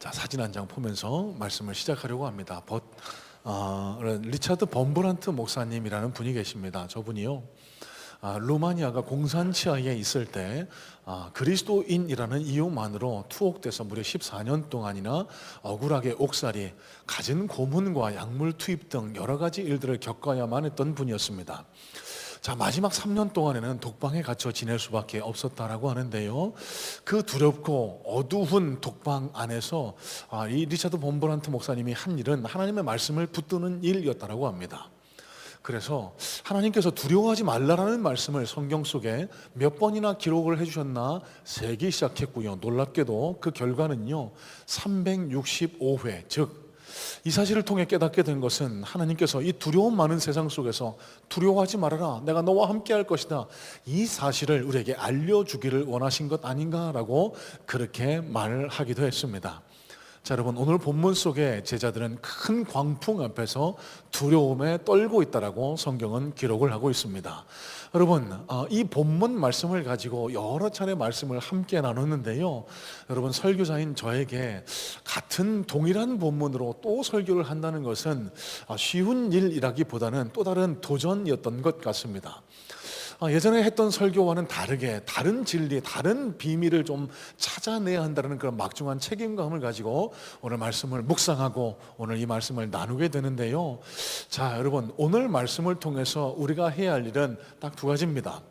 자, 사진 한 장 보면서 말씀을 시작하려고 합니다. 리차드 범브란트 목사님이라는 분이 계십니다. 저분이요, 루마니아가 공산치하에 있을 때 그리스도인이라는 이유만으로 투옥돼서 무려 14년 동안이나 억울하게 옥살이, 갖은 고문과 약물 투입 등 여러 가지 일들을 겪어야만 했던 분이었습니다. 자, 마지막 3년 동안에는 독방에 갇혀 지낼 수밖에 없었다라고 하는데요, 그 두렵고 어두운 독방 안에서 이 리차드 범브란트 목사님이 한 일은 하나님의 말씀을 붙드는 일이었다라고 합니다. 그래서 하나님께서 두려워하지 말라라는 말씀을 성경 속에 몇 번이나 기록을 해주셨나 세기 시작했고요, 놀랍게도 그 결과는요 365회, 즉 이 사실을 통해 깨닫게 된 것은 하나님께서 이 두려움 많은 세상 속에서 두려워하지 말아라, 내가 너와 함께 할 것이다, 이 사실을 우리에게 알려주기를 원하신 것 아닌가라고 그렇게 말하기도 했습니다. 자, 여러분, 오늘 본문 속에 제자들은 큰 광풍 앞에서 두려움에 떨고 있다라고 성경은 기록을 하고 있습니다. 여러분, 이 본문 말씀을 가지고 여러 차례 말씀을 함께 나눴는데요, 여러분, 설교자인 저에게 같은 동일한 본문으로 또 설교를 한다는 것은 쉬운 일이라기보다는 또 다른 도전이었던 것 같습니다. 예전에 했던 설교와는 다르게 다른 진리, 다른 비밀을 좀 찾아내야 한다는 그런 막중한 책임감을 가지고 오늘 말씀을 묵상하고 오늘 이 말씀을 나누게 되는데요, 자, 여러분, 오늘 말씀을 통해서 우리가 해야 할 일은 딱 두 가지입니다.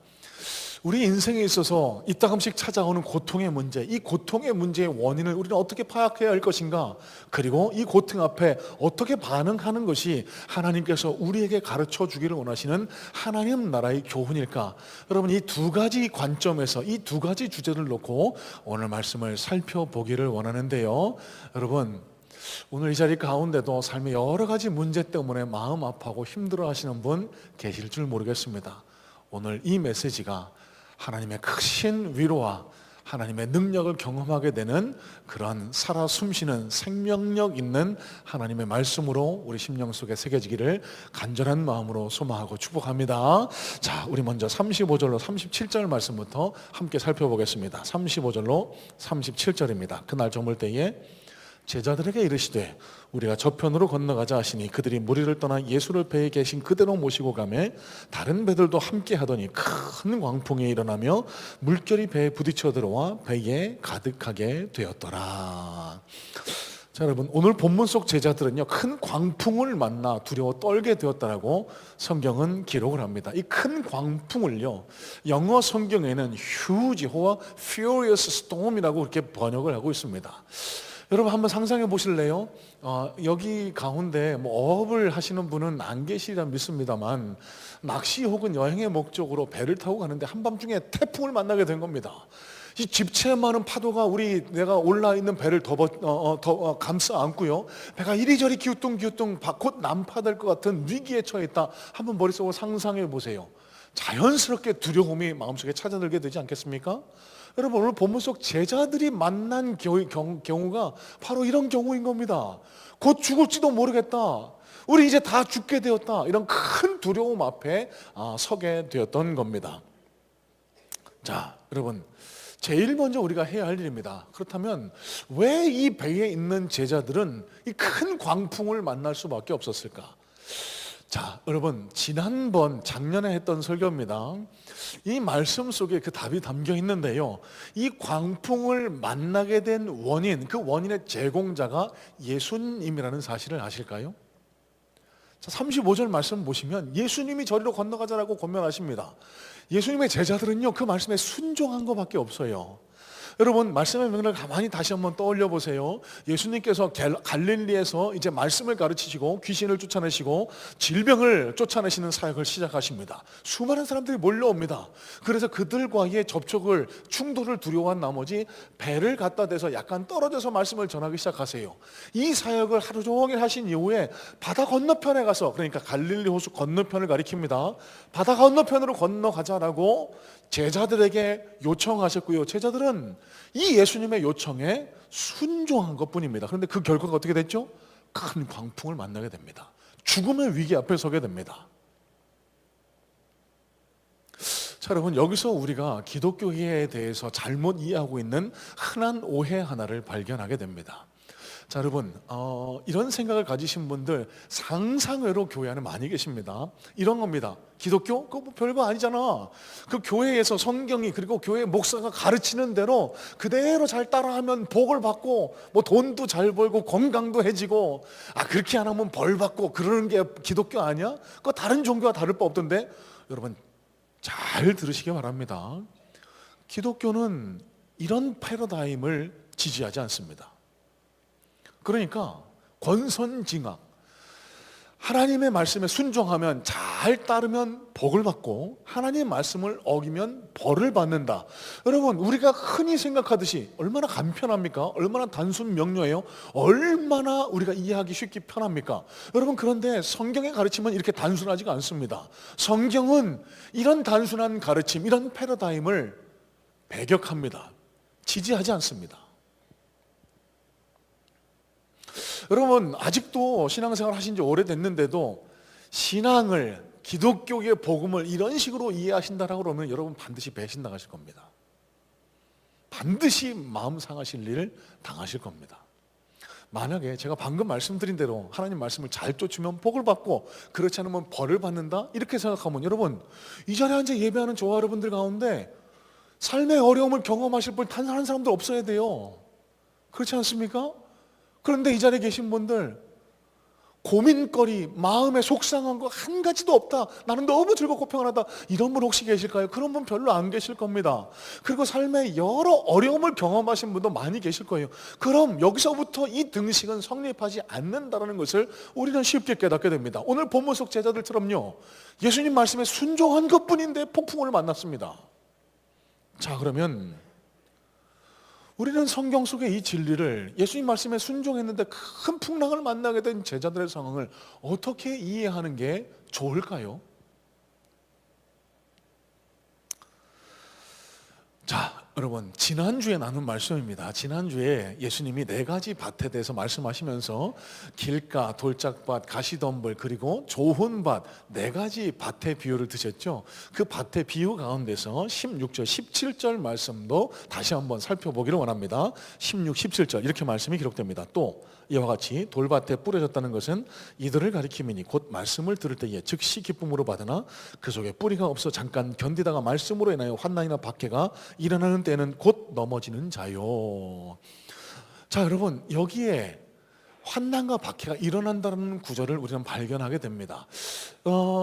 우리 인생에 있어서 이따금씩 찾아오는 고통의 문제, 이 고통의 문제의 원인을 우리는 어떻게 파악해야 할 것인가, 그리고 이 고통 앞에 어떻게 반응하는 것이 하나님께서 우리에게 가르쳐 주기를 원하시는 하나님 나라의 교훈일까. 여러분, 이 두 가지 관점에서 이 두 가지 주제를 놓고 오늘 말씀을 살펴보기를 원하는데요, 여러분, 오늘 이 자리 가운데도 삶의 여러 가지 문제 때문에 마음 아파하고 힘들어 하시는 분 계실 줄 모르겠습니다. 오늘 이 메시지가 하나님의 크신 위로와 하나님의 능력을 경험하게 되는 그런 살아 숨쉬는 생명력 있는 하나님의 말씀으로 우리 심령 속에 새겨지기를 간절한 마음으로 소망하고 축복합니다. 자, 우리 먼저 35절로 37절 말씀부터 함께 살펴보겠습니다. 35절로 37절입니다. 그날 저물 때에 제자들에게 이르시되 우리가 저편으로 건너가자 하시니 그들이 무리를 떠나 예수를 배에 계신 그대로 모시고 가매 다른 배들도 함께 하더니 큰 광풍이 일어나며 물결이 배에 부딪혀 들어와 배에 가득하게 되었더라. 자, 여러분, 오늘 본문 속 제자들은요 큰 광풍을 만나 두려워 떨게 되었다라고 성경은 기록을 합니다. 이 큰 광풍을요 영어 성경에는 huge와 furious storm이라고 그렇게 번역을 하고 있습니다. 여러분, 한번 상상해 보실래요? 여기 가운데 어업을 하시는 분은 안 계시리라 믿습니다만 낚시 혹은 여행의 목적으로 배를 타고 가는데 한밤중에 태풍을 만나게 된 겁니다. 이 집채 많은 파도가 내가 올라 있는 배를 감싸 안고요, 배가 이리저리 기우뚱기우뚱 곧 난파될 것 같은 위기에 처해 있다. 한번 머릿속으로 상상해 보세요. 자연스럽게 두려움이 마음속에 찾아들게 되지 않겠습니까? 여러분, 오늘 본문 속 제자들이 만난 경우가 바로 이런 경우인 겁니다. 곧 죽을지도 모르겠다, 우리 이제 다 죽게 되었다, 이런 큰 두려움 앞에 서게 되었던 겁니다. 자, 여러분, 제일 먼저 우리가 해야 할 일입니다. 그렇다면 왜 이 배에 있는 제자들은 이 큰 광풍을 만날 수밖에 없었을까? 자, 여러분, 작년에 했던 설교입니다. 이 말씀 속에 그 답이 담겨 있는데요, 이 광풍을 만나게 된 원인, 그 원인의 제공자가 예수님이라는 사실을 아실까요? 자, 35절 말씀 보시면 예수님이 저리로 건너가자라고 권면하십니다. 예수님의 제자들은요 그 말씀에 순종한 것밖에 없어요. 여러분, 말씀의 맥락을 가만히 다시 한번 떠올려 보세요. 예수님께서 갈릴리에서 이제 말씀을 가르치시고 귀신을 쫓아내시고 질병을 쫓아내시는 사역을 시작하십니다. 수많은 사람들이 몰려옵니다. 그래서 그들과의 충돌을 두려워한 나머지 배를 갖다 대서 약간 떨어져서 말씀을 전하기 시작하세요. 이 사역을 하루 종일 하신 이후에 바다 건너편에 가서, 그러니까 갈릴리 호수 건너편을 가리킵니다. 바다 건너편으로 건너가자라고 제자들에게 요청하셨고요, 제자들은 이 예수님의 요청에 순종한 것뿐입니다. 그런데 그 결과가 어떻게 됐죠? 큰 광풍을 만나게 됩니다. 죽음의 위기 앞에 서게 됩니다. 자, 여러분, 여기서 우리가 기독교에 대해서 잘못 이해하고 있는 흔한 오해 하나를 발견하게 됩니다. 자, 여러분, 이런 생각을 가지신 분들 상상외로 교회 안에 많이 계십니다. 이런 겁니다. 기독교? 그거 뭐 별거 아니잖아. 그 교회에서 성경이, 그리고 교회 목사가 가르치는 대로 그대로 잘 따라하면 복을 받고 뭐 돈도 잘 벌고 건강도 해지고, 그렇게 안 하면 벌 받고 그러는 게 기독교 아니야? 그거 다른 종교와 다를 바 없던데. 여러분 잘 들으시기 바랍니다. 기독교는 이런 패러다임을 지지하지 않습니다. 그러니까 권선징악, 하나님의 말씀에 순종하면, 잘 따르면 복을 받고 하나님의 말씀을 어기면 벌을 받는다. 여러분, 우리가 흔히 생각하듯이 얼마나 간편합니까? 얼마나 단순 명료해요? 얼마나 우리가 이해하기 쉽게 편합니까? 여러분, 그런데 성경의 가르침은 이렇게 단순하지가 않습니다. 성경은 이런 단순한 가르침, 이런 패러다임을 배격합니다. 지지하지 않습니다. 여러분, 아직도 신앙생활 하신 지 오래됐는데도 신앙을, 기독교의 복음을 이런 식으로 이해하신다라고 그러면 여러분 반드시 배신당하실 겁니다. 반드시 마음 상하실 일을 당하실 겁니다. 만약에 제가 방금 말씀드린 대로 하나님 말씀을 잘 쫓으면 복을 받고 그렇지 않으면 벌을 받는다, 이렇게 생각하면 여러분, 이 자리에 앉아 예배하는 저와 여러분들 가운데 삶의 어려움을 경험하실 분 단 한 사람도 없어야 돼요. 그렇지 않습니까? 그런데 이 자리에 계신 분들, 고민거리, 마음에 속상한 거 한 가지도 없다, 나는 너무 즐겁고 평안하다, 이런 분 혹시 계실까요? 그런 분 별로 안 계실 겁니다. 그리고 삶에 여러 어려움을 경험하신 분도 많이 계실 거예요. 그럼 여기서부터 이 등식은 성립하지 않는다는 것을 우리는 쉽게 깨닫게 됩니다. 오늘 본문 속 제자들처럼요, 예수님 말씀에 순종한 것뿐인데 폭풍을 만났습니다. 자, 그러면 우리는 성경 속의 이 진리를, 예수님 말씀에 순종했는데 큰 풍랑을 만나게 된 제자들의 상황을 어떻게 이해하는 게 좋을까요? 자, 여러분, 지난주에 나눈 말씀입니다. 지난주에 예수님이 4가지 밭에 대해서 말씀하시면서 길가, 돌짝밭, 가시덤불, 그리고 좋은 밭, 4가지 밭의 비유를 드셨죠. 그 밭의 비유 가운데서 16절, 17절 말씀도 다시 한번 살펴보기를 원합니다. 16, 17절 이렇게 말씀이 기록됩니다. 또 이와 같이 돌밭에 뿌려졌다는 것은 이들을 가리킴이니 곧 말씀을 들을 때에 즉시 기쁨으로 받으나 그 속에 뿌리가 없어 잠깐 견디다가 말씀으로 인하여 환난이나 박해가 일어나는 때는 곧 넘어지는 자요. 자, 여러분, 여기에 환난과 박해가 일어난다는 구절을 우리는 발견하게 됩니다.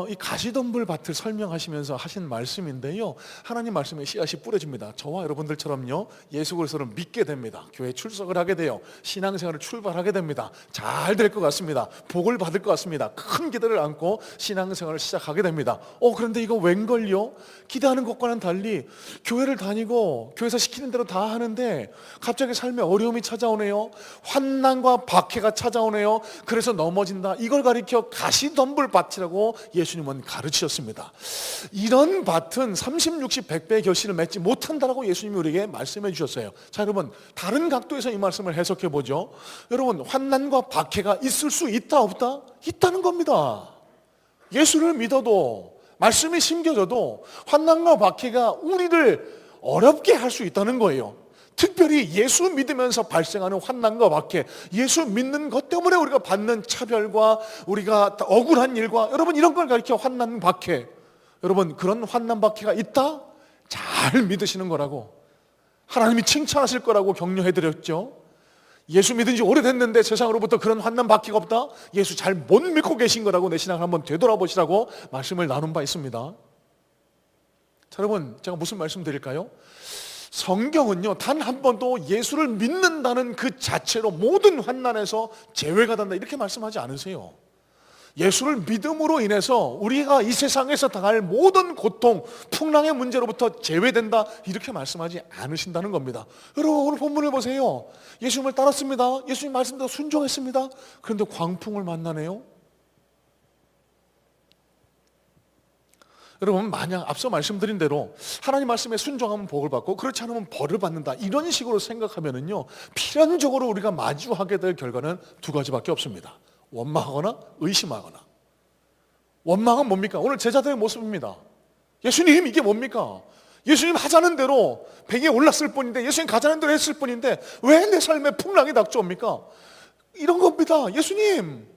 이 가시덤불 밭을 설명하시면서 하신 말씀인데요, 하나님 말씀에 씨앗이 뿌려집니다. 저와 여러분들처럼요, 예수 그리스도를 믿게 됩니다. 교회 출석을 하게 돼요. 신앙생활을 출발하게 됩니다. 잘 될 것 같습니다. 복을 받을 것 같습니다. 큰 기대를 안고 신앙생활을 시작하게 됩니다. 그런데 이거 웬걸요? 기대하는 것과는 달리 교회를 다니고 교회에서 시키는 대로 다 하는데 갑자기 삶에 어려움이 찾아오네요. 환난과 박해가 찾아오네요. 그래서 넘어진다. 이걸 가리켜 가시덤불 밭이라고 예수님은 가르치셨습니다. 이런 밭은 30, 60, 100배의 결실을 맺지 못한다라고 예수님이 우리에게 말씀해 주셨어요. 자, 여러분, 다른 각도에서 이 말씀을 해석해 보죠. 여러분, 환난과 박해가 있을 수 있다 없다? 있다는 겁니다. 예수를 믿어도, 말씀이 심겨져도 환난과 박해가 우리를 어렵게 할 수 있다는 거예요. 특별히 예수 믿으면서 발생하는 환난과 박해, 예수 믿는 것 때문에 우리가 받는 차별과 우리가 억울한 일과, 여러분, 이런 걸 가리켜 환난, 박해. 여러분, 그런 환난, 박해가 있다? 잘 믿으시는 거라고, 하나님이 칭찬하실 거라고 격려해드렸죠. 예수 믿은 지 오래됐는데 세상으로부터 그런 환난, 박해가 없다? 예수 잘 못 믿고 계신 거라고, 내 신앙을 한번 되돌아보시라고 말씀을 나눈 바 있습니다. 자, 여러분, 제가 무슨 말씀 드릴까요? 성경은요, 단 한 번도 예수를 믿는다는 그 자체로 모든 환난에서 제외가 된다 이렇게 말씀하지 않으세요. 예수를 믿음으로 인해서 우리가 이 세상에서 당할 모든 고통, 풍랑의 문제로부터 제외된다 이렇게 말씀하지 않으신다는 겁니다. 여러분, 오늘 본문을 보세요. 예수님을 따랐습니다. 예수님 말씀대로 순종했습니다. 그런데 광풍을 만나네요. 여러분, 만약 앞서 말씀드린 대로 하나님 말씀에 순종하면 복을 받고 그렇지 않으면 벌을 받는다, 이런 식으로 생각하면은요, 필연적으로 우리가 마주하게 될 결과는 2가지밖에 없습니다. 원망하거나 의심하거나. 원망은 뭡니까? 오늘 제자들의 모습입니다. 예수님, 이게 뭡니까? 예수님 하자는 대로 뱅에 올랐을 뿐인데, 예수님 가자는 대로 했을 뿐인데 왜 내 삶에 풍랑이 닥쳐옵니까? 이런 겁니다. 예수님,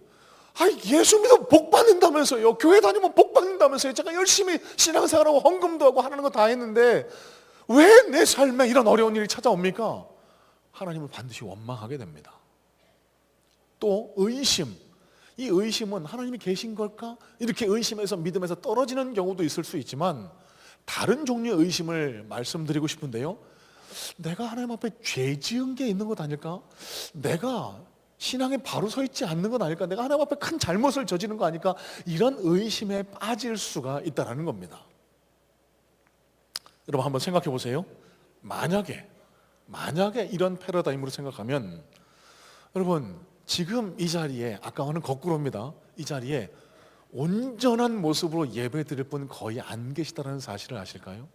예수 믿으면 복 받는다면서요. 교회 다니면 복 받는다면서요. 제가 열심히 신앙생활하고 헌금도 하고 하는 거 다 했는데 왜 내 삶에 이런 어려운 일이 찾아옵니까? 하나님을 반드시 원망하게 됩니다. 또 의심, 이 의심은 하나님이 계신 걸까? 이렇게 의심해서 믿음에서 떨어지는 경우도 있을 수 있지만 다른 종류의 의심을 말씀드리고 싶은데요, 내가 하나님 앞에 죄 지은 게 있는 것 아닐까? 내가 신앙에 바로 서 있지 않는 건 아닐까? 내가 하나님 앞에 큰 잘못을 저지른 거 아닐까? 이런 의심에 빠질 수가 있다는 겁니다. 여러분 한번 생각해 보세요. 만약에 이런 패러다임으로 생각하면, 여러분 지금 이 자리에, 아까와는 거꾸로입니다. 이 자리에 온전한 모습으로 예배 드릴 분 거의 안 계시다는 사실을 아실까요?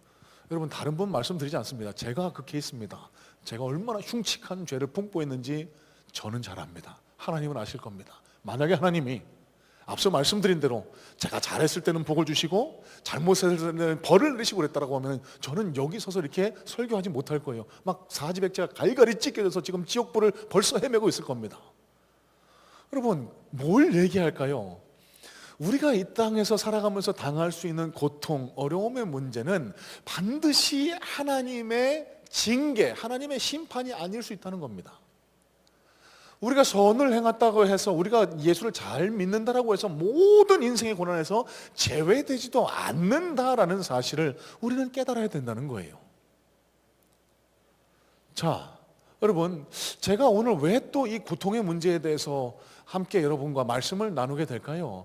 여러분 다른 분 말씀드리지 않습니다. 제가 그 케이스입니다. 제가 얼마나 흉측한 죄를 풍부했는지 저는 잘 압니다. 하나님은 아실 겁니다. 만약에 하나님이 앞서 말씀드린 대로 제가 잘했을 때는 복을 주시고 잘못했을 때는 벌을 내리시고 그랬다라고 하면 저는 여기 서서 이렇게 설교하지 못할 거예요. 막 사지백제가 갈갈이 찢겨져서 지금 지옥불을 벌써 헤매고 있을 겁니다. 여러분 뭘 얘기할까요? 우리가 이 땅에서 살아가면서 당할 수 있는 고통, 어려움의 문제는 반드시 하나님의 징계, 하나님의 심판이 아닐 수 있다는 겁니다. 우리가 선을 행했다고 해서, 우리가 예수를 잘 믿는다라고 해서 모든 인생의 고난에서 제외되지도 않는다라는 사실을 우리는 깨달아야 된다는 거예요. 자, 여러분, 제가 오늘 왜 또 이 고통의 문제에 대해서 함께 여러분과 말씀을 나누게 될까요?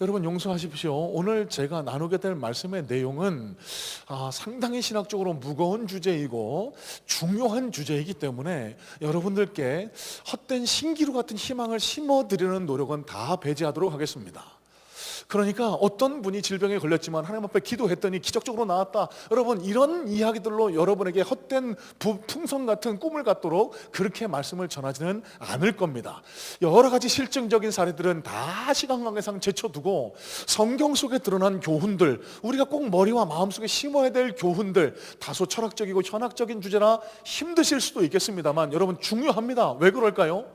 여러분 용서하십시오. 오늘 제가 나누게 될 말씀의 내용은 상당히 신학적으로 무거운 주제이고 중요한 주제이기 때문에 여러분들께 헛된 신기루 같은 희망을 심어드리는 노력은 다 배제하도록 하겠습니다. 그러니까 어떤 분이 질병에 걸렸지만 하나님 앞에 기도했더니 기적적으로 나았다, 여러분 이런 이야기들로 여러분에게 헛된 풍선 같은 꿈을 갖도록 그렇게 말씀을 전하지는 않을 겁니다. 여러 가지 실증적인 사례들은 다 시간 관계상 제쳐두고 성경 속에 드러난 교훈들, 우리가 꼭 머리와 마음속에 심어야 될 교훈들, 다소 철학적이고 현학적인 주제라 힘드실 수도 있겠습니다만 여러분 중요합니다. 왜 그럴까요?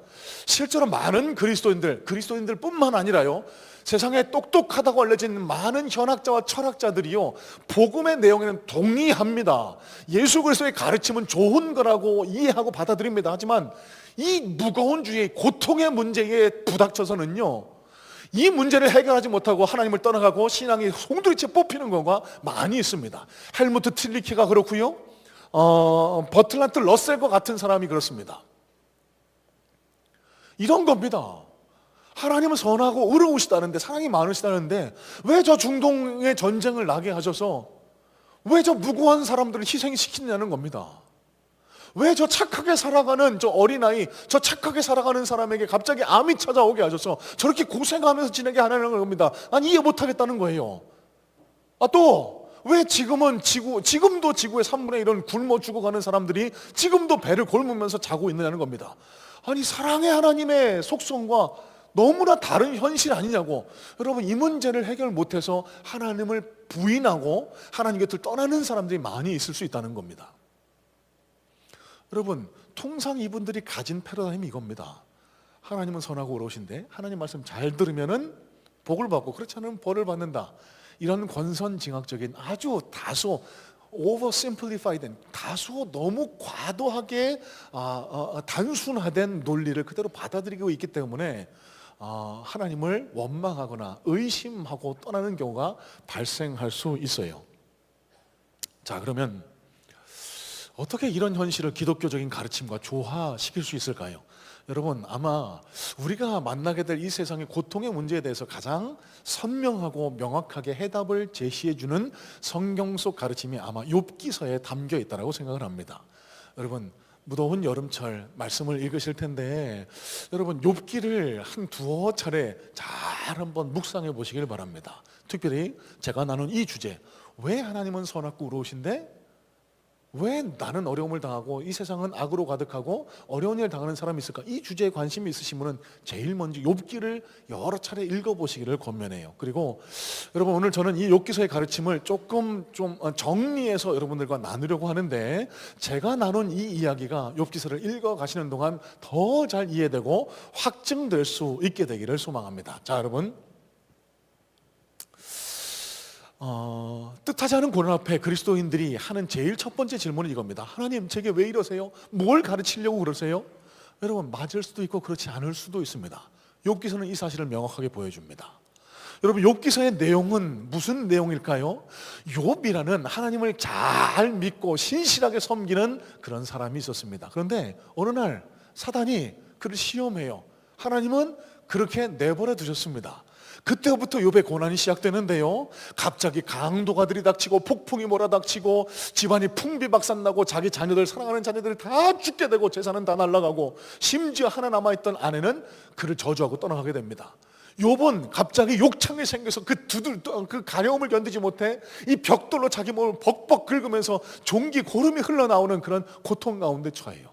실제로 많은 그리스도인들 뿐만 아니라요, 세상에 똑똑하다고 알려진 많은 현학자와 철학자들이요, 복음의 내용에는 동의합니다. 예수 그리스도의 가르침은 좋은 거라고 이해하고 받아들입니다. 하지만 이 무거운 주의, 고통의 문제에 부닥쳐서는요, 이 문제를 해결하지 못하고 하나님을 떠나가고 신앙이 송두리째 뽑히는 경우가 많이 있습니다. 헬무트 틸리케가 그렇고요, 버틀란트 러셀과 같은 사람이 그렇습니다. 이런 겁니다. 하나님은 선하고 의로우시다는데, 사랑이 많으시다는데 왜 저 중동의 전쟁을 나게 하셔서 왜 저 무고한 사람들을 희생시키냐는 겁니다. 왜 저 착하게 살아가는 저 어린아이, 저 착하게 살아가는 사람에게 갑자기 암이 찾아오게 하셔서 저렇게 고생하면서 지내게 하는 겁니다. 난 이해 못하겠다는 거예요. 또 왜 지금도 지구의 3분의 1은 굶어 죽어가는 사람들이 지금도 배를 골무면서 자고 있느냐는 겁니다. 아니 사랑의 하나님의 속성과 너무나 다른 현실 아니냐고. 여러분 이 문제를 해결 못해서 하나님을 부인하고 하나님 곁을 떠나는 사람들이 많이 있을 수 있다는 겁니다. 여러분 통상 이분들이 가진 패러다임이 이겁니다. 하나님은 선하고 의로우신데 하나님 말씀 잘 들으면은 복을 받고 그렇지 않으면 벌을 받는다. 이런 권선징악적인 아주 다소 오버심플리파이된, 다소 너무 과도하게 단순화된 논리를 그대로 받아들이고 있기 때문에 하나님을 원망하거나 의심하고 떠나는 경우가 발생할 수 있어요. 자, 그러면 어떻게 이런 현실을 기독교적인 가르침과 조화시킬 수 있을까요? 여러분 아마 우리가 만나게 될 이 세상의 고통의 문제에 대해서 가장 선명하고 명확하게 해답을 제시해주는 성경 속 가르침이 아마 욥기서에 담겨 있다고 생각을 합니다. 여러분 무더운 여름철 말씀을 읽으실 텐데 여러분 욥기를 한 두어 차례 잘 한번 묵상해 보시길 바랍니다. 특별히 제가 나눈 이 주제, 왜 하나님은 선하고 의로우신데 왜 나는 어려움을 당하고 이 세상은 악으로 가득하고 어려운 일을 당하는 사람이 있을까? 이 주제에 관심이 있으신 분은 제일 먼저 욥기를 여러 차례 읽어보시기를 권면해요. 그리고 여러분, 오늘 저는 이 욥기서의 가르침을 조금 좀 정리해서 여러분들과 나누려고 하는데, 제가 나눈 이 이야기가 욥기서를 읽어가시는 동안 더 잘 이해되고 확증될 수 있게 되기를 소망합니다. 자, 여러분, 뜻하지 않은 고난 앞에 그리스도인들이 하는 제일 첫 번째 질문은 이겁니다. 하나님, 제게 왜 이러세요? 뭘 가르치려고 그러세요? 여러분, 맞을 수도 있고 그렇지 않을 수도 있습니다. 욥기서는 이 사실을 명확하게 보여줍니다. 여러분, 욥기서의 내용은 무슨 내용일까요? 욥이라는 하나님을 잘 믿고 신실하게 섬기는 그런 사람이 있었습니다. 그런데 어느 날 사단이 그를 시험해요. 하나님은 그렇게 내버려 두셨습니다. 그때부터 욥의 고난이 시작되는데요, 갑자기 강도가 들이닥치고 폭풍이 몰아닥치고 집안이 풍비박산나고 자기 자녀들, 사랑하는 자녀들이 다 죽게 되고 재산은 다 날아가고 심지어 하나 남아있던 아내는 그를 저주하고 떠나가게 됩니다. 욥은 갑자기 욕창이 생겨서 그 가려움을 견디지 못해 이 벽돌로 자기 몸을 벅벅 긁으면서 종기 고름이 흘러나오는 그런 고통 가운데 처해요.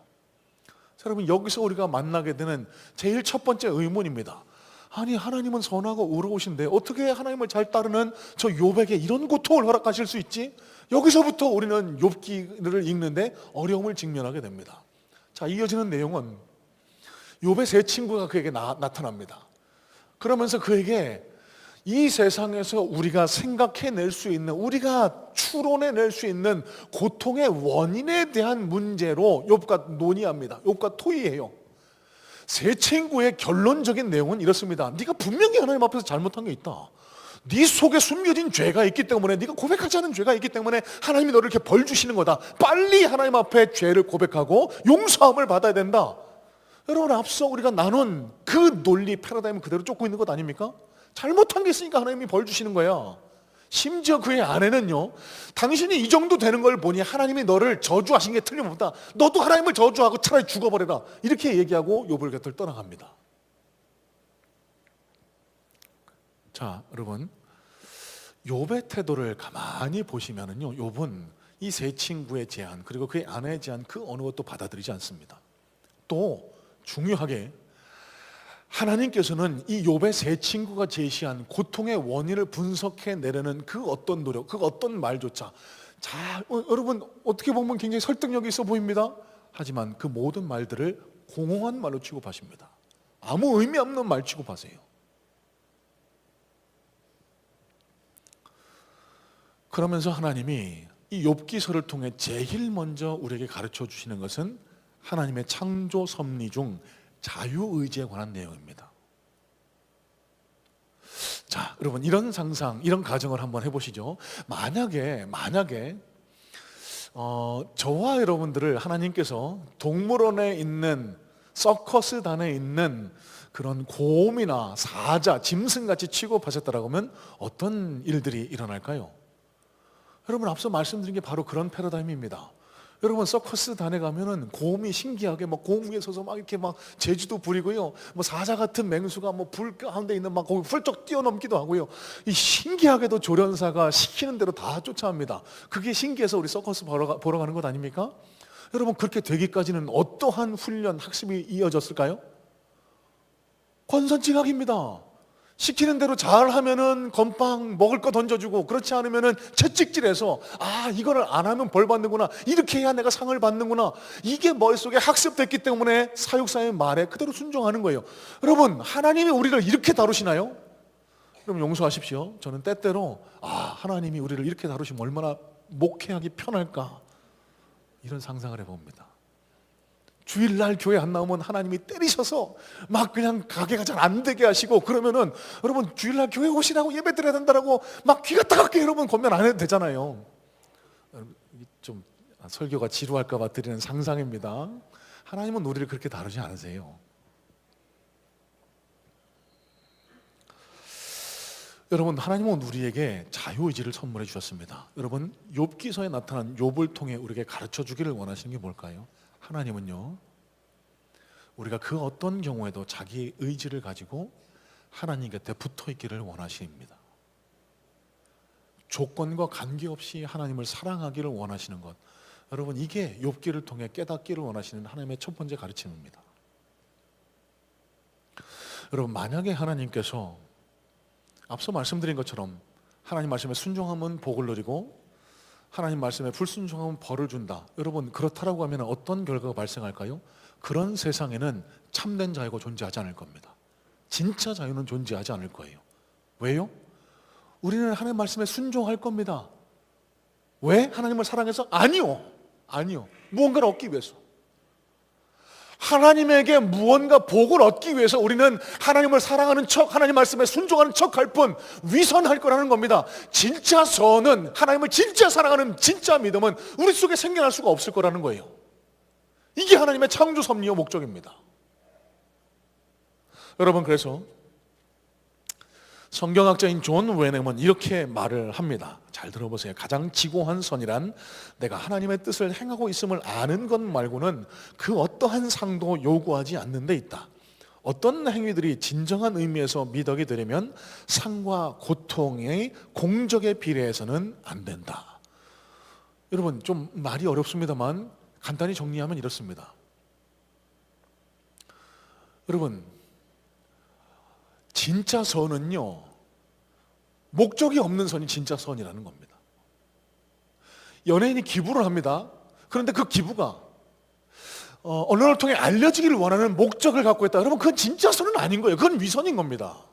여러분, 여기서 우리가 만나게 되는 제일 첫 번째 의문입니다. 아니, 하나님은 선하고 의로우신데 어떻게 하나님을 잘 따르는 저 욥에게 이런 고통을 허락하실 수 있지? 여기서부터 우리는 욥기를 읽는데 어려움을 직면하게 됩니다. 자, 이어지는 내용은 욥의 세 친구가 그에게 나타납니다. 그러면서 그에게 이 세상에서 우리가 생각해낼 수 있는, 우리가 추론해낼 수 있는 고통의 원인에 대한 문제로 욥과 논의합니다. 욥과 토의해요. 세 친구의 결론적인 내용은 이렇습니다. 네가 분명히 하나님 앞에서 잘못한 게 있다. 네 속에 숨겨진 죄가 있기 때문에, 네가 고백하지 않은 죄가 있기 때문에 하나님이 너를 이렇게 벌 주시는 거다. 빨리 하나님 앞에 죄를 고백하고 용서함을 받아야 된다. 여러분, 앞서 우리가 나눈 그 논리 패러다임을 그대로 쫓고 있는 것 아닙니까? 잘못한 게 있으니까 하나님이 벌 주시는 거야. 심지어 그의 아내는요, 당신이 이 정도 되는 걸 보니 하나님이 너를 저주하신 게 틀림없다. 너도 하나님을 저주하고 차라리 죽어버려라. 이렇게 얘기하고 욥을 곁을 떠나갑니다. 자, 여러분, 욥의 태도를 가만히 보시면은요, 욥은 이 세 친구의 제안, 그리고 그의 아내의 제안, 그 어느 것도 받아들이지 않습니다. 또 중요하게 하나님께서는 이 욥의 세 친구가 제시한 고통의 원인을 분석해 내려는 그 어떤 노력, 그 어떤 말조차, 자, 여러분, 어떻게 보면 굉장히 설득력이 있어 보입니다. 하지만 그 모든 말들을 공허한 말로 취급하십니다. 아무 의미 없는 말 취급하세요. 그러면서 하나님이 이 욥기서를 통해 제일 먼저 우리에게 가르쳐 주시는 것은 하나님의 창조 섭리 중 자유의지에 관한 내용입니다. 자, 여러분, 이런 상상, 이런 가정을 한번 해보시죠. 만약에 저와 여러분들을 하나님께서 동물원에 있는, 서커스단에 있는 그런 곰이나 사자, 짐승같이 취급하셨다라고 하면 어떤 일들이 일어날까요? 여러분, 앞서 말씀드린 게 바로 그런 패러다임입니다. 여러분, 서커스단에 가면은 곰이 신기하게 막 곰 위에 서서 막 이렇게 막 재주도 부리고요, 뭐 사자 같은 맹수가 뭐 불 가운데 있는 막 거기 훌쩍 뛰어넘기도 하고요, 이 신기하게도 조련사가 시키는 대로 다 쫓아합니다. 그게 신기해서 우리 서커스 보러 가는 것 아닙니까? 여러분, 그렇게 되기까지는 어떠한 훈련, 학습이 이어졌을까요? 권선징악입니다. 시키는 대로 잘하면은 건빵 먹을 거 던져주고, 그렇지 않으면은 채찍질해서, 아, 이거를 안 하면 벌 받는구나, 이렇게 해야 내가 상을 받는구나, 이게 머릿속에 학습됐기 때문에 사육사의 말에 그대로 순종하는 거예요. 여러분, 하나님이 우리를 이렇게 다루시나요? 그럼 용서하십시오. 저는 때때로 하나님이 우리를 이렇게 다루시면 얼마나 목회하기 편할까, 이런 상상을 해봅니다. 주일날 교회 안 나오면 하나님이 때리셔서 막 그냥 가게가 잘 안 되게 하시고, 그러면은 여러분, 주일날 교회 오시라고, 예배 드려야 된다라고 막 귀가 따갑게 여러분 권면 안 해도 되잖아요. 좀 설교가 지루할까 봐 드리는 상상입니다. 하나님은 우리를 그렇게 다루지 않으세요. 여러분, 하나님은 우리에게 자유의지를 선물해 주셨습니다. 여러분, 욥기서에 나타난 욥을 통해 우리에게 가르쳐 주기를 원하시는 게 뭘까요? 하나님은요, 우리가 그 어떤 경우에도 자기 의지를 가지고 하나님 곁에 붙어 있기를 원하십니다. 조건과 관계없이 하나님을 사랑하기를 원하시는 것, 여러분, 이게 욥기를 통해 깨닫기를 원하시는 하나님의 첫 번째 가르침입니다. 여러분, 만약에 하나님께서 앞서 말씀드린 것처럼 하나님 말씀에 순종하면 복을 누리고 하나님 말씀에 불순종하면 벌을 준다. 여러분, 그렇다라고 하면 어떤 결과가 발생할까요? 그런 세상에는 참된 자유가 존재하지 않을 겁니다. 진짜 자유는 존재하지 않을 거예요. 왜요? 우리는 하나님 말씀에 순종할 겁니다. 왜? 하나님을 사랑해서? 아니요. 무언가를 얻기 위해서. 하나님에게 무언가 복을 얻기 위해서 우리는 하나님을 사랑하는 척, 하나님 말씀에 순종하는 척 할 뿐 위선할 거라는 겁니다. 진짜 선은, 하나님을 진짜 사랑하는 진짜 믿음은 우리 속에 생겨날 수가 없을 거라는 거예요. 이게 하나님의 창조 섭리의 목적입니다. 여러분, 그래서 성경학자인 존 웨넴은 이렇게 말을 합니다. 잘 들어보세요. 가장 지고한 선이란 내가 하나님의 뜻을 행하고 있음을 아는 것 말고는 그 어떠한 상도 요구하지 않는 데 있다. 어떤 행위들이 진정한 의미에서 미덕이 되려면 상과 고통의 공적에 비례해서는 안 된다. 여러분, 좀 말이 어렵습니다만 간단히 정리하면 이렇습니다. 여러분, 진짜 선은요, 목적이 없는 선이 진짜 선이라는 겁니다. 연예인이 기부를 합니다. 그런데 그 기부가 언론을 통해 알려지기를 원하는 목적을 갖고 있다. 여러분, 그건 진짜 선은 아닌 거예요. 그건 위선인 겁니다.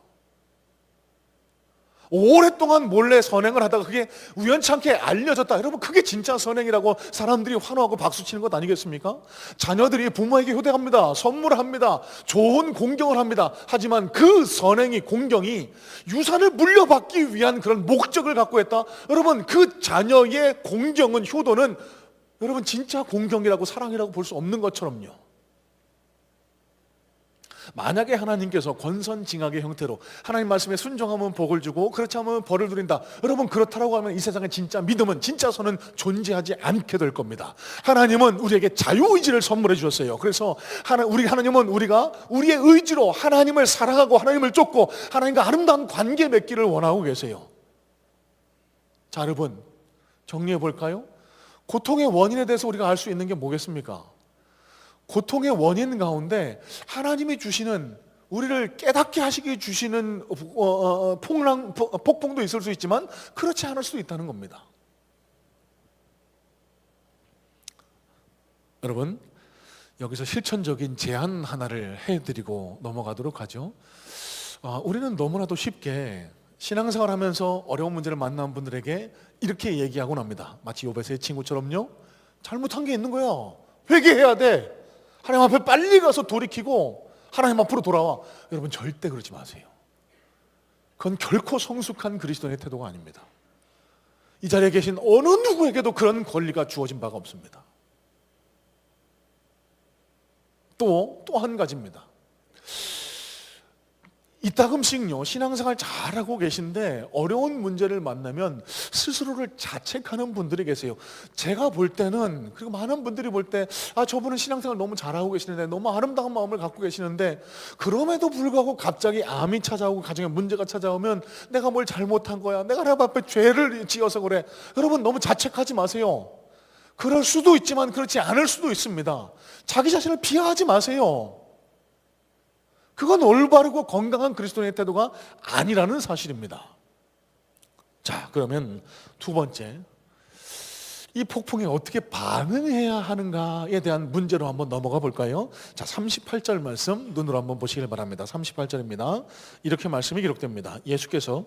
오랫동안 몰래 선행을 하다가 그게 우연찮게 알려졌다. 여러분, 그게 진짜 선행이라고 사람들이 환호하고 박수치는 것 아니겠습니까? 자녀들이 부모에게 효대합니다. 선물을 합니다. 좋은 공경을 합니다. 하지만 그 선행이, 공경이 유산을 물려받기 위한 그런 목적을 갖고 했다. 여러분, 그 자녀의 공경은, 효도는 여러분 진짜 공경이라고 사랑이라고 볼 수 없는 것처럼요. 만약에 하나님께서 권선징악의 형태로 하나님 말씀에 순종하면 복을 주고 그렇지 않으면 벌을 누린다. 여러분, 그렇다라고 하면 이 세상에 진짜 믿음은, 진짜 선은 존재하지 않게 될 겁니다. 하나님은 우리에게 자유의지를 선물해 주셨어요. 그래서 하나님은 우리가 우리의 의지로 하나님을 사랑하고 하나님을 쫓고 하나님과 아름다운 관계 맺기를 원하고 계세요. 자, 여러분, 정리해 볼까요? 고통의 원인에 대해서 우리가 알 수 있는 게 뭐겠습니까? 고통의 원인 가운데 하나님이 주시는, 우리를 깨닫게 하시기 주시는 폭풍도 있을 수 있지만 그렇지 않을 수도 있다는 겁니다. 여러분, 여기서 실천적인 제안 하나를 해드리고 넘어가도록 하죠. 우리는 너무나도 쉽게 신앙생활 하면서 어려운 문제를 만난 분들에게 이렇게 얘기하곤 합니다. 마치 욥의 세 친구처럼요. 잘못한 게 있는 거야. 회개해야 돼. 하나님 앞에 빨리 가서 돌이키고 하나님 앞으로 돌아와. 여러분, 절대 그러지 마세요. 그건 결코 성숙한 그리스도인의 태도가 아닙니다. 이 자리에 계신 어느 누구에게도 그런 권리가 주어진 바가 없습니다. 또 한 가지입니다. 이따금씩요, 신앙생활 잘하고 계신데 어려운 문제를 만나면 스스로를 자책하는 분들이 계세요. 제가 볼 때는, 그리고 많은 분들이 볼 때, 저분은 신앙생활 너무 잘하고 계시는데, 너무 아름다운 마음을 갖고 계시는데, 그럼에도 불구하고 갑자기 암이 찾아오고 가정에 문제가 찾아오면 내가 뭘 잘못한 거야, 내가 하나님 앞에 죄를 지어서 그래. 여러분, 너무 자책하지 마세요. 그럴 수도 있지만 그렇지 않을 수도 있습니다. 자기 자신을 비하하지 마세요. 그건 올바르고 건강한 그리스도인의 태도가 아니라는 사실입니다. 자, 그러면 두 번째, 이 폭풍에 어떻게 반응해야 하는가에 대한 문제로 한번 넘어가 볼까요? 자, 38절 말씀 눈으로 한번 보시길 바랍니다. 38절입니다. 이렇게 말씀이 기록됩니다. 예수께서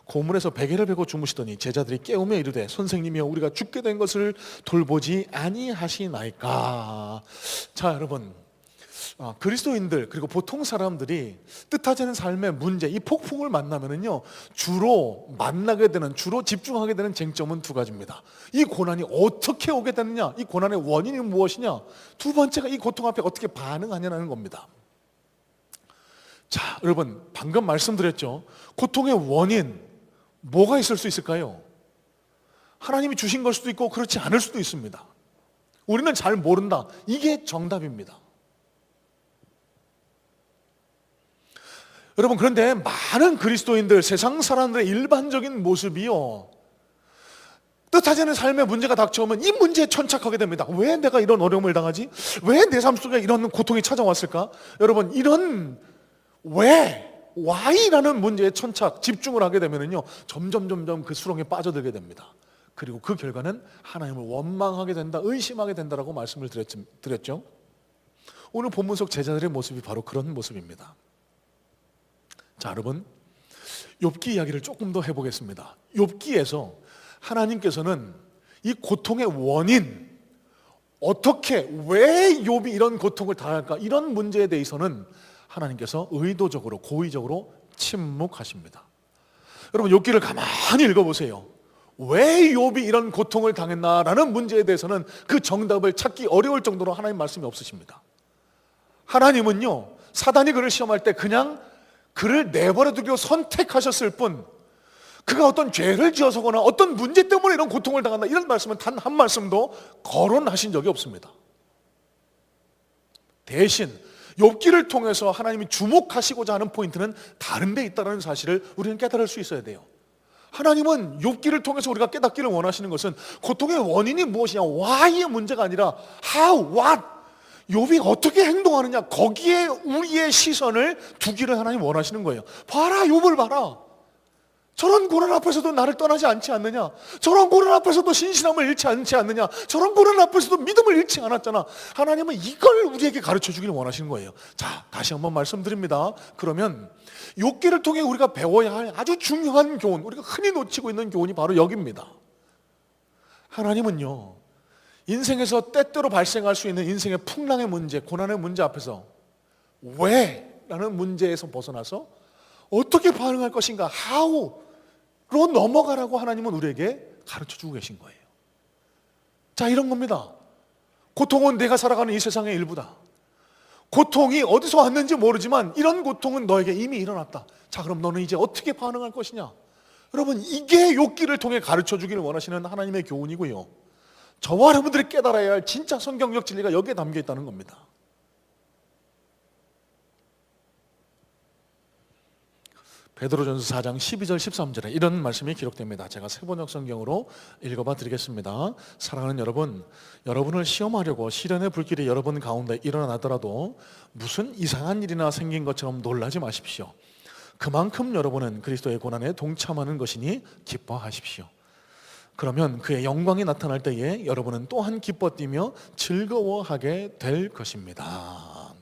고문에서 베개를 베고 주무시더니 제자들이 깨우며 이르되 선생님이여, 우리가 죽게 된 것을 돌보지 아니하시나이까. 자, 여러분, 그리스도인들, 그리고 보통 사람들이 뜻하지 않은 삶의 문제, 이 폭풍을 만나면은요, 주로 만나게 되는, 주로 집중하게 되는 쟁점은 두 가지입니다. 이 고난이 어떻게 오게 되느냐, 이 고난의 원인이 무엇이냐, 두 번째가 이 고통 앞에 어떻게 반응하냐는 겁니다. 자, 여러분, 방금 말씀드렸죠. 고통의 원인, 뭐가 있을 수 있을까요? 하나님이 주신 걸 수도 있고 그렇지 않을 수도 있습니다. 우리는 잘 모른다. 이게 정답입니다. 여러분, 그런데 많은 그리스도인들, 세상 사람들의 일반적인 모습이요, 뜻하지 않은 삶의 문제가 닥쳐오면 이 문제에 천착하게 됩니다. 왜 내가 이런 어려움을 당하지? 왜 내 삶 속에 이런 고통이 찾아왔을까? 여러분, 이런 why라는 문제에 천착, 집중을 하게 되면요, 점점 그 수렁에 빠져들게 됩니다. 그리고 그 결과는 하나님을 원망하게 된다, 의심하게 된다라고 말씀을 드렸죠. 오늘 본문 속 제자들의 모습이 바로 그런 모습입니다. 자, 여러분, 욥기 이야기를 조금 더 해보겠습니다. 욥기에서 하나님께서는 이 고통의 원인, 어떻게, 왜 욥이 이런 고통을 당할까, 이런 문제에 대해서는 하나님께서 의도적으로, 고의적으로 침묵하십니다. 여러분, 욥기를 가만히 읽어보세요. 왜 욥이 이런 고통을 당했나라는 문제에 대해서는 그 정답을 찾기 어려울 정도로 하나님 말씀이 없으십니다. 하나님은요, 사단이 그를 시험할 때 그냥 그를 내버려 두기로 선택하셨을 뿐, 그가 어떤 죄를 지어서거나 어떤 문제 때문에 이런 고통을 당한다, 이런 말씀은 단 한 말씀도 거론하신 적이 없습니다. 대신 욥기를 통해서 하나님이 주목하시고자 하는 포인트는 다른 데 있다는 사실을 우리는 깨달을 수 있어야 돼요. 하나님은 욥기를 통해서 우리가 깨닫기를 원하시는 것은 고통의 원인이 무엇이냐, why의 문제가 아니라 how, what, 욥이 어떻게 행동하느냐, 거기에 우리의 시선을 두기를 하나님 원하시는 거예요. 봐라, 욥을 봐라. 저런 고난 앞에서도 나를 떠나지 않지 않느냐, 저런 고난 앞에서도 신실함을 잃지 않지 않느냐, 저런 고난 앞에서도 믿음을 잃지 않았잖아. 하나님은 이걸 우리에게 가르쳐 주기를 원하시는 거예요. 자, 다시 한번 말씀드립니다. 그러면 욥기를 통해 우리가 배워야 할 아주 중요한 교훈, 우리가 흔히 놓치고 있는 교훈이 바로 여기입니다. 하나님은요, 인생에서 때때로 발생할 수 있는 인생의 풍랑의 문제, 고난의 문제 앞에서 왜? 라는 문제에서 벗어나서 어떻게 반응할 것인가, how로 넘어가라고 하나님은 우리에게 가르쳐 주고 계신 거예요. 자, 이런 겁니다. 고통은 내가 살아가는 이 세상의 일부다. 고통이 어디서 왔는지 모르지만 이런 고통은 너에게 이미 일어났다. 자, 그럼 너는 이제 어떻게 반응할 것이냐? 여러분, 이게 욥기를 통해 가르쳐 주기를 원하시는 하나님의 교훈이고요, 저와 여러분들이 깨달아야 할 진짜 성경적 진리가 여기에 담겨 있다는 겁니다. 베드로전서 4장 12절 13절에 이런 말씀이 기록됩니다. 제가 세번역 성경으로 읽어봐 드리겠습니다. 사랑하는 여러분, 여러분을 시험하려고 시련의 불길이 여러분 가운데 일어나더라도 무슨 이상한 일이나 생긴 것처럼 놀라지 마십시오. 그만큼 여러분은 그리스도의 고난에 동참하는 것이니 기뻐하십시오. 그러면 그의 영광이 나타날 때에 여러분은 또한 기뻐 뛰며 즐거워하게 될 것입니다.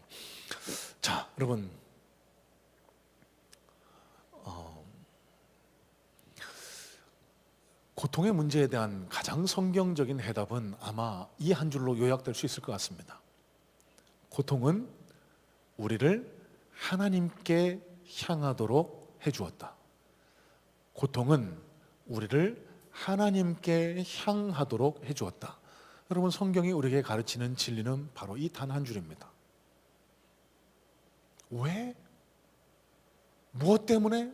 자, 여러분, 고통의 문제에 대한 가장 성경적인 해답은 아마 이 한 줄로 요약될 수 있을 것 같습니다. 고통은 우리를 하나님께 향하도록 해주었다. 고통은 우리를 하나님께 향하도록 해주었다. 여러분, 성경이 우리에게 가르치는 진리는 바로 이 단 한 줄입니다. 왜? 무엇 때문에?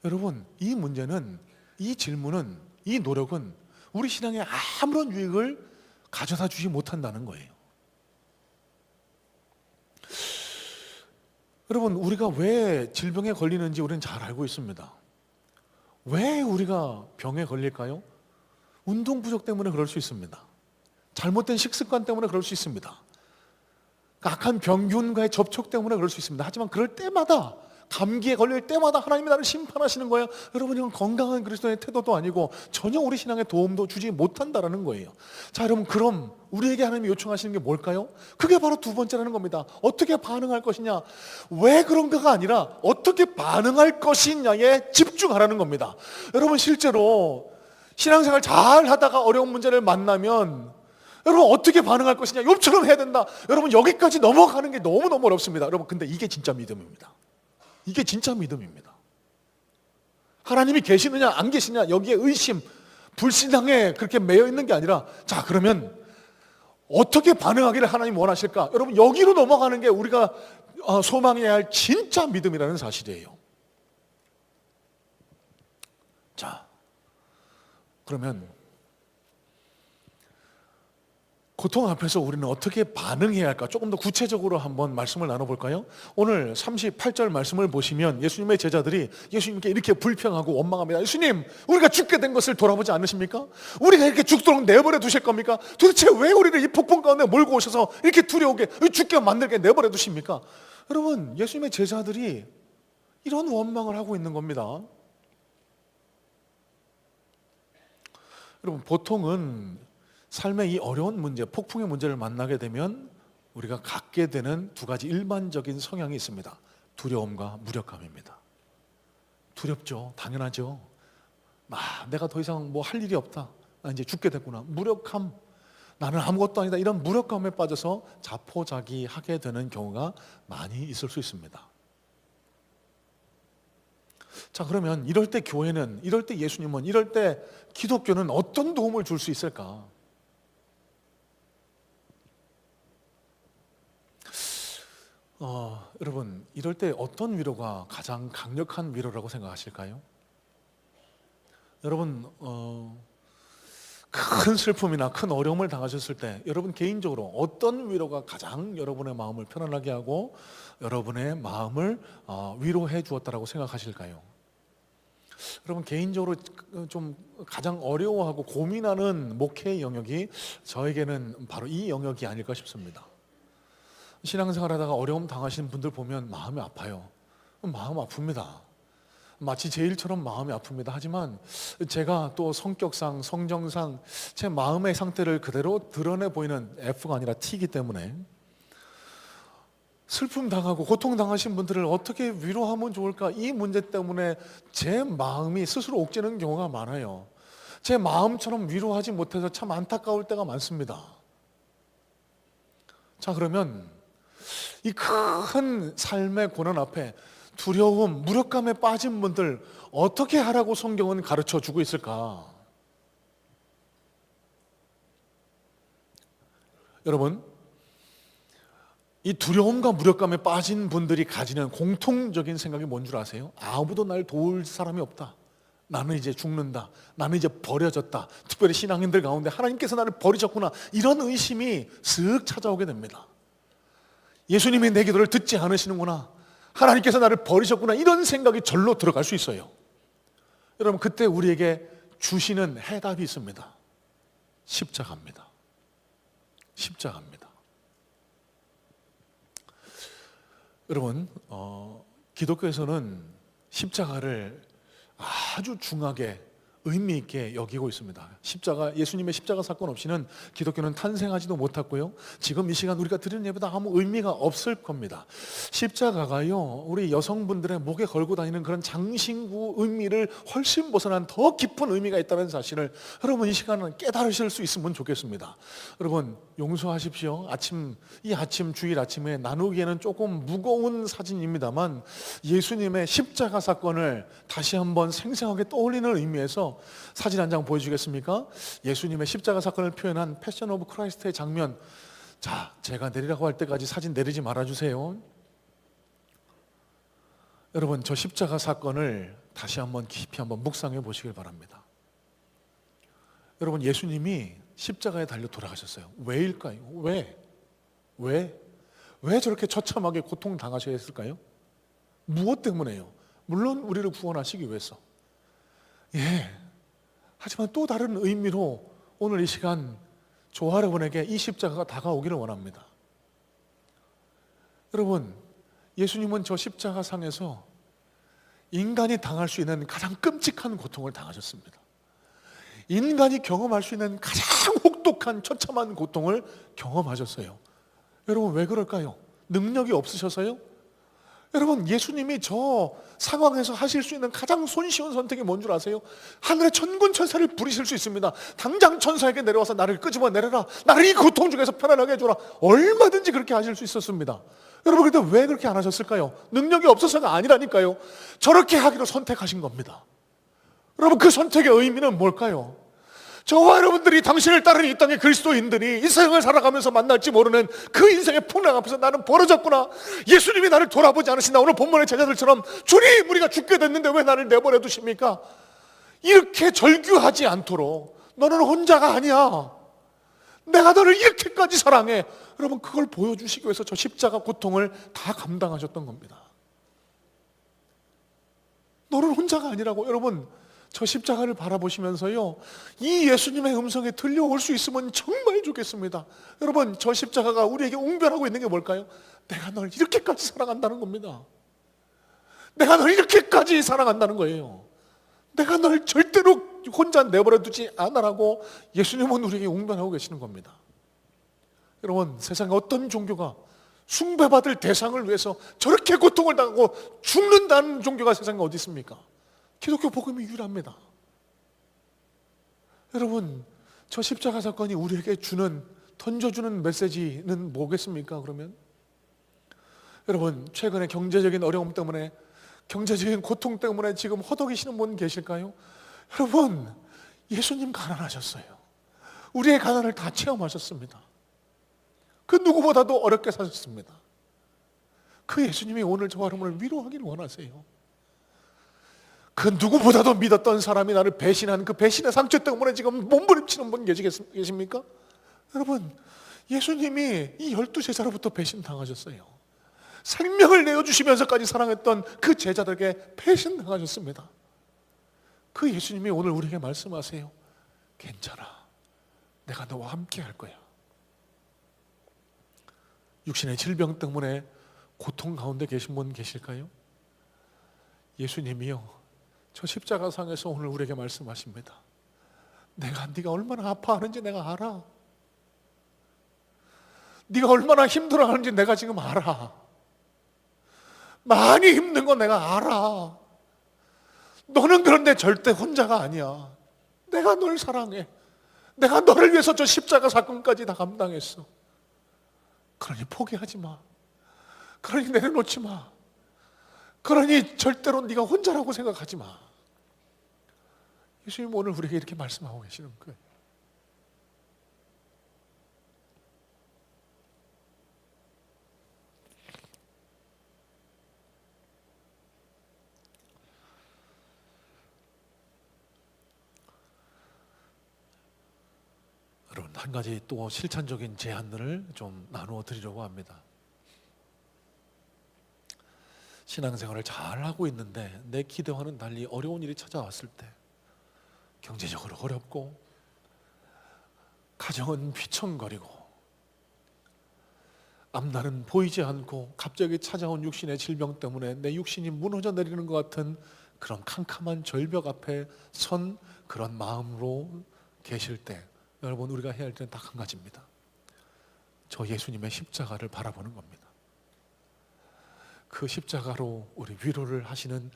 여러분, 이 문제는, 이 질문은, 이 노력은 우리 신앙에 아무런 유익을 가져다 주지 못한다는 거예요. 여러분, 우리가 왜 질병에 걸리는지 우리는 잘 알고 있습니다. 왜 우리가 병에 걸릴까요? 운동 부족 때문에 그럴 수 있습니다. 잘못된 식습관 때문에 그럴 수 있습니다. 악한 병균과의 접촉 때문에 그럴 수 있습니다. 하지만 그럴 때마다, 감기에 걸릴 때마다 하나님이 나를 심판하시는 거예요. 여러분, 이건 건강한 그리스도의 태도도 아니고 전혀 우리 신앙에 도움도 주지 못한다는 거예요. 자, 여러분, 그럼 우리에게 하나님이 요청하시는 게 뭘까요? 그게 바로 두 번째라는 겁니다. 어떻게 반응할 것이냐, 왜 그런가가 아니라 어떻게 반응할 것이냐에 집중하라는 겁니다. 여러분, 실제로 신앙생활 잘 하다가 어려운 문제를 만나면 여러분 어떻게 반응할 것이냐, 욥처럼 해야 된다. 여러분, 여기까지 넘어가는 게 너무너무 어렵습니다. 여러분, 근데 이게 진짜 믿음입니다. 이게 진짜 믿음입니다. 하나님이 계시느냐 안 계시냐, 여기에 의심, 불신앙에 그렇게 매여 있는 게 아니라, 자, 그러면 어떻게 반응하기를 하나님 원하실까? 여러분, 여기로 넘어가는 게 우리가 소망해야 할 진짜 믿음이라는 사실이에요. 자, 그러면 고통 앞에서 우리는 어떻게 반응해야 할까? 조금 더 구체적으로 한번 말씀을 나눠볼까요? 오늘 38절 말씀을 보시면 예수님의 제자들이 예수님께 이렇게 불평하고 원망합니다. 예수님, 우리가 죽게 된 것을 돌아보지 않으십니까? 우리가 이렇게 죽도록 내버려 두실 겁니까? 도대체 왜 우리를 이 폭풍 가운데 몰고 오셔서 이렇게 두려우게 죽게 만들게 내버려 두십니까? 여러분, 예수님의 제자들이 이런 원망을 하고 있는 겁니다. 여러분, 보통은 삶의 이 어려운 문제, 폭풍의 문제를 만나게 되면 우리가 갖게 되는 두 가지 일반적인 성향이 있습니다. 두려움과 무력감입니다. 두렵죠. 당연하죠. 내가 더 이상 뭐 할 일이 없다. 나 이제 죽게 됐구나. 무력함. 나는 아무것도 아니다. 이런 무력감에 빠져서 자포자기하게 되는 경우가 많이 있을 수 있습니다. 자, 그러면 이럴 때 교회는, 이럴 때 예수님은, 이럴 때 기독교는 어떤 도움을 줄 수 있을까? 여러분, 이럴 때 어떤 위로가 가장 강력한 위로라고 생각하실까요? 여러분, 큰 슬픔이나 큰 어려움을 당하셨을 때 여러분 개인적으로 어떤 위로가 가장 여러분의 마음을 편안하게 하고 여러분의 마음을 위로해 주었다라고 생각하실까요? 여러분, 개인적으로 좀 가장 어려워하고 고민하는 목회의 영역이 저에게는 바로 이 영역이 아닐까 싶습니다. 신앙생활 하다가 어려움 당하시는 분들 보면 마음이 아파요. 마음 아픕니다. 마치 제 일처럼 마음이 아픕니다. 하지만 제가 또 성격상, 성정상 제 마음의 상태를 그대로 드러내 보이는 F가 아니라 T이기 때문에 슬픔 당하고 고통 당하신 분들을 어떻게 위로하면 좋을까? 이 문제 때문에 제 마음이 스스로 옥죄는 경우가 많아요. 제 마음처럼 위로하지 못해서 참 안타까울 때가 많습니다. 자, 그러면 이 큰 삶의 고난 앞에 두려움, 무력감에 빠진 분들 어떻게 하라고 성경은 가르쳐 주고 있을까? 여러분, 이 두려움과 무력감에 빠진 분들이 가지는 공통적인 생각이 뭔 줄 아세요? 아무도 날 도울 사람이 없다. 나는 이제 죽는다. 나는 이제 버려졌다. 특별히 신앙인들 가운데 하나님께서 나를 버리셨구나. 이런 의심이 쓱 찾아오게 됩니다. 예수님이 내 기도를 듣지 않으시는구나. 하나님께서 나를 버리셨구나. 이런 생각이 절로 들어갈 수 있어요. 여러분, 그때 우리에게 주시는 해답이 있습니다. 십자가입니다. 십자가입니다. 여러분, 기독교에서는 십자가를 아주 중하게 의미 있게 여기고 있습니다. 십자가, 예수님의 십자가 사건 없이는 기독교는 탄생하지도 못했고요. 지금 이 시간 우리가 드리는 예배도 아무 의미가 없을 겁니다. 십자가가요, 우리 여성분들의 목에 걸고 다니는 그런 장신구 의미를 훨씬 벗어난 더 깊은 의미가 있다는 사실을 여러분 이 시간은 깨달으실 수 있으면 좋겠습니다. 여러분, 용서하십시오. 이 아침 주일 아침에 나누기에는 조금 무거운 사진입니다만 예수님의 십자가 사건을 다시 한번 생생하게 떠올리는 의미에서 사진 한 장 보여주겠습니까? 예수님의 십자가 사건을 표현한 패션 오브 크라이스트의 장면. 자, 제가 내리라고 할 때까지 사진 내리지 말아주세요. 여러분, 저 십자가 사건을 다시 한번 깊이 한번 묵상해 보시길 바랍니다. 여러분, 예수님이 십자가에 달려 돌아가셨어요. 왜일까요? 왜 저렇게 처참하게 고통당하셔야 했을까요? 무엇 때문에요? 물론 우리를 구원하시기 위해서. 하지만 또 다른 의미로 오늘 이 시간 저와 여러분에게 이 십자가가 다가오기를 원합니다. 여러분, 예수님은 저 십자가 상에서 인간이 당할 수 있는 가장 끔찍한 고통을 당하셨습니다. 인간이 경험할 수 있는 가장 혹독한 처참한 고통을 경험하셨어요. 여러분, 왜 그럴까요? 능력이 없으셔서요? 여러분, 예수님이 저 상황에서 하실 수 있는 가장 손쉬운 선택이 뭔 줄 아세요? 하늘의 천군 천사를 부리실 수 있습니다. 당장 천사에게 내려와서 나를 끄집어내려라, 나를 이 고통 중에서 편안하게 해줘라. 얼마든지 그렇게 하실 수 있었습니다. 여러분, 그런데 왜 그렇게 안 하셨을까요? 능력이 없어서가 아니라니까요. 저렇게 하기로 선택하신 겁니다. 여러분, 그 선택의 의미는 뭘까요? 저와 여러분들이 당신을 따르는 이 땅의 그리스도인들이 이 세상을 살아가면서 만날지 모르는 그 인생의 풍랑 앞에서 나는 벌어졌구나. 예수님이 나를 돌아보지 않으신다. 오늘 본문의 제자들처럼 주님, 우리가 죽게 됐는데 왜 나를 내버려 두십니까? 이렇게 절규하지 않도록 너는 혼자가 아니야. 내가 너를 이렇게까지 사랑해. 여러분, 그걸 보여주시기 위해서 저 십자가 고통을 다 감당하셨던 겁니다. 너는 혼자가 아니라고. 여러분, 저 십자가를 바라보시면서요, 이 예수님의 음성에 들려올 수 있으면 정말 좋겠습니다. 여러분, 저 십자가가 우리에게 웅변하고 있는 게 뭘까요? 내가 널 이렇게까지 사랑한다는 겁니다. 내가 널 이렇게까지 사랑한다는 거예요. 내가 널 절대로 혼자 내버려 두지 않아라고 예수님은 우리에게 웅변하고 계시는 겁니다. 여러분, 세상에 어떤 종교가 숭배받을 대상을 위해서 저렇게 고통을 당하고 죽는다는 종교가 세상에 어디 있습니까? 기독교 복음이 유일합니다. 여러분, 저 십자가 사건이 우리에게 던져주는 메시지는 뭐겠습니까? 그러면 여러분, 최근에 경제적인 어려움 때문에, 경제적인 고통 때문에 지금 허덕이시는 분 계실까요? 여러분, 예수님 가난하셨어요. 우리의 가난을 다 체험하셨습니다. 그 누구보다도 어렵게 사셨습니다. 그 예수님이 오늘 저와 여러분을 위로하기를 원하세요. 그 누구보다도 믿었던 사람이 나를 배신한 그 배신의 상처 때문에 지금 몸부림치는 분 계십니까? 여러분, 예수님이 이 12제자로부터 배신당하셨어요. 생명을 내어주시면서까지 사랑했던 그 제자들에게 배신당하셨습니다. 그 예수님이 오늘 우리에게 말씀하세요. 괜찮아, 내가 너와 함께 할 거야. 육신의 질병 때문에 고통 가운데 계신 분 계실까요? 예수님이요, 저 십자가상에서 오늘 우리에게 말씀하십니다. 네가 얼마나 아파하는지 내가 알아. 네가 얼마나 힘들어하는지 내가 지금 알아. 많이 힘든 거 내가 알아. 너는 그런데 절대 혼자가 아니야. 내가 널 사랑해. 내가 너를 위해서 저 십자가 사건까지 다 감당했어. 그러니 포기하지 마. 그러니 내려놓지 마. 그러니 절대로 네가 혼자라고 생각하지 마. 예수님 오늘 우리에게 이렇게 말씀하고 계시는 거예요. 여러분, 한 가지 또 실천적인 제안들을 좀 나누어 드리려고 합니다. 신앙생활을 잘하고 있는데 내 기대와는 달리 어려운 일이 찾아왔을 때, 경제적으로 어렵고 가정은 휘청거리고 앞날은 보이지 않고 갑자기 찾아온 육신의 질병 때문에 내 육신이 무너져 내리는 것 같은 그런 캄캄한 절벽 앞에 선 그런 마음으로 계실 때, 여러분, 우리가 해야 할 때는 딱 한 가지입니다. 저 예수님의 십자가를 바라보는 겁니다. 그 십자가로 우리 위로를 하시는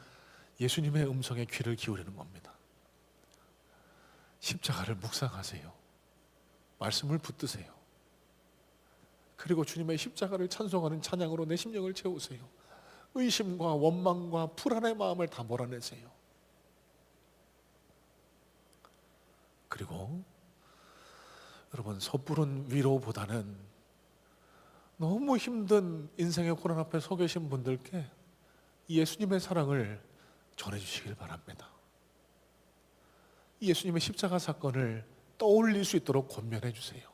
예수님의 음성에 귀를 기울이는 겁니다. 십자가를 묵상하세요. 말씀을 붙드세요. 그리고 주님의 십자가를 찬송하는 찬양으로 내 심령을 채우세요. 의심과 원망과 불안의 마음을 다 몰아내세요. 그리고 여러분, 섣부른 위로보다는 너무 힘든 인생의 고난 앞에 서 계신 분들께 예수님의 사랑을 전해주시길 바랍니다. 예수님의 십자가 사건을 떠올릴 수 있도록 권면해 주세요.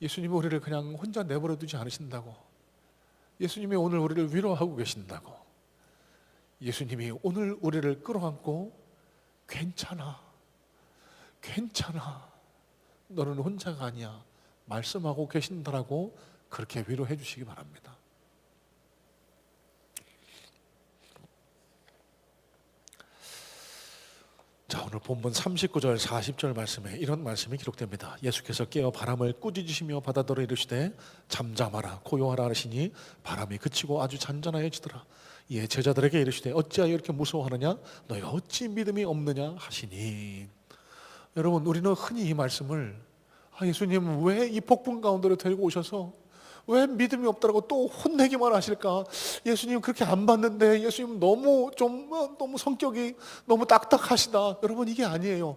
예수님이 우리를 그냥 혼자 내버려 두지 않으신다고, 예수님이 오늘 우리를 위로하고 계신다고, 예수님이 오늘 우리를 끌어안고 괜찮아, 괜찮아, 너는 혼자가 아니야 말씀하고 계신다라고 그렇게 위로해 주시기 바랍니다. 자, 오늘 본문 39절 40절 말씀에 이런 말씀이 기록됩니다. 예수께서 깨어 바람을 꾸짖으시며 바다더러 이르시되 잠잠하라 고요하라 하시니 바람이 그치고 아주 잔잔하여지더라. 이에 제자들에게 이르시되 어찌하여 이렇게 무서워하느냐 너희가 어찌 믿음이 없느냐 하시니. 여러분, 우리는 흔히 이 말씀을 예수님 왜 이 폭풍 가운데로 데리고 오셔서 왜 믿음이 없다라고 또 혼내기만 하실까? 예수님 그렇게 안 봤는데 예수님 너무 성격이 너무 딱딱하시다. 여러분, 이게 아니에요.